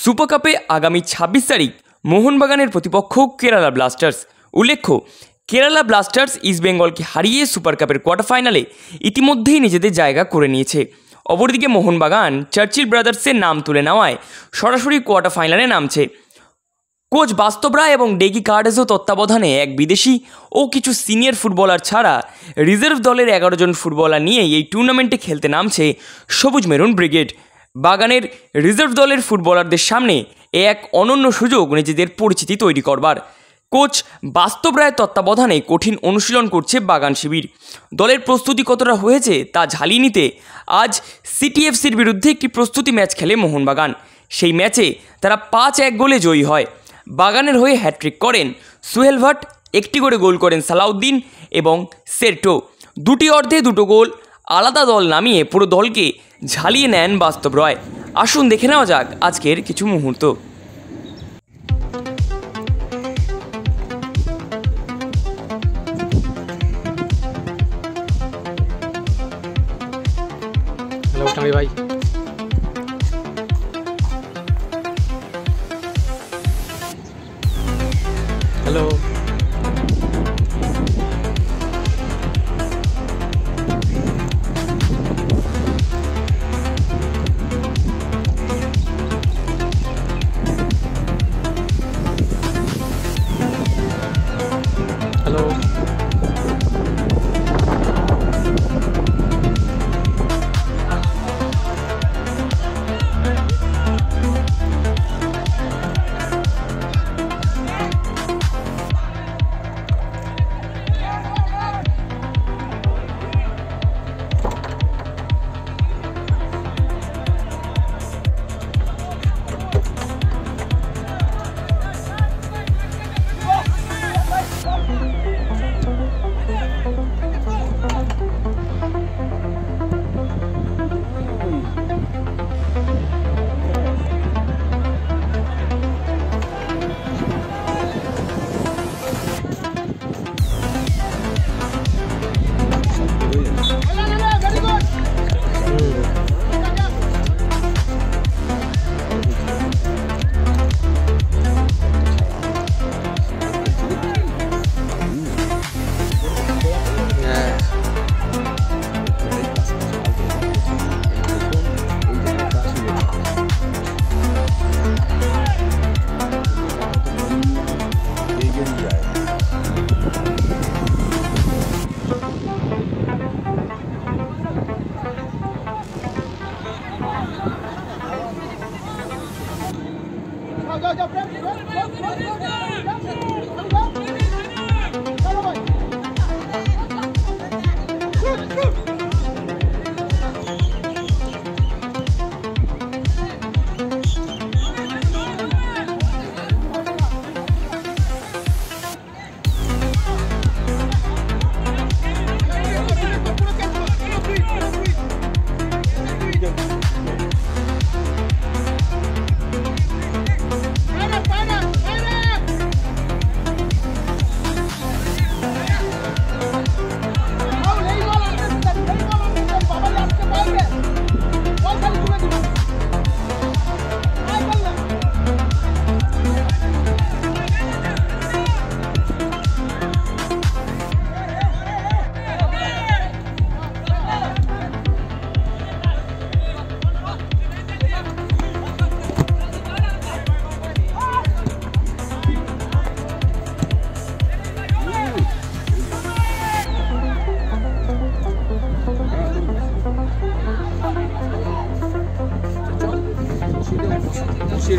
Super কাপে আগামী ২৬ তারিখ মোহনবাগানের প্রতিপক্ষ কেরালা ব্লাস্টার্স। উল্লেখ্য, কেরালা ব্লাস্টার্স ইস্টবেঙ্গলকে হারিয়ে সুপার কাপের কোয়ার্টার ফাইনালে ইতিমধ্যেই নিজেদের জায়গা করে নিয়েছে। অপরদিকে মোহনবাগান চার্চিল ব্রাদার্সের নাম তুলে নেওয়ায় সরাসরি কোয়ার্টার ফাইনালে নামছে। কোচ বাস্তব রায় এবং ডেগি কার্ডেজো তত্ত্বাবধানে এক বিদেশি ও কিছু সিনিয়র ফুটবলার ছাড়া রিজার্ভ দলের ১১ জন ফুটবলার নিয়ে এই টুর্নামেন্টে খেলতে নামছে সবুজ মেরুন ব্রিগেড। বাগানের রিজার্ভ দলের ফুটবলারদের সামনে এক অনন্য সুযোগ নিজেদের পরিচিতি তৈরি করবার। কোচ বাস্তব রায়ের তত্ত্বাবধানে কঠিন অনুশীলন করছে বাগান শিবির। দলের প্রস্তুতি কতটা হয়েছে তা ঝালিয়ে নিতে আজ সিটিএফসির বিরুদ্ধে একটি প্রস্তুতি ম্যাচ খেলে মোহনবাগান। সেই ম্যাচে তারা ৫-১ গোলে জয়ী হয়। বাগানের হয়ে হ্যাট্রিক করেন সোহেল ভাট, একটি করে গোল করেন সালাউদ্দিন এবং সেরটো। দুটি অর্ধে দুটো গোল আলাদা দল নামিয়ে পুরো দলকে ঝালিয়ে নেন বাস্তব রায়। আসুন দেখে নেওয়া যাক আজকের কিছু মুহূর্ত। হ্যালো ভাই, হ্যালো হ্যালো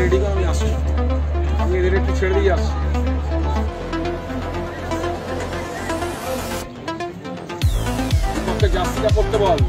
রেডি করে আমি আসছি, আমি এদের একটু ছেড়ে দিয়ে আসছি। জার্সিটা করতে বল।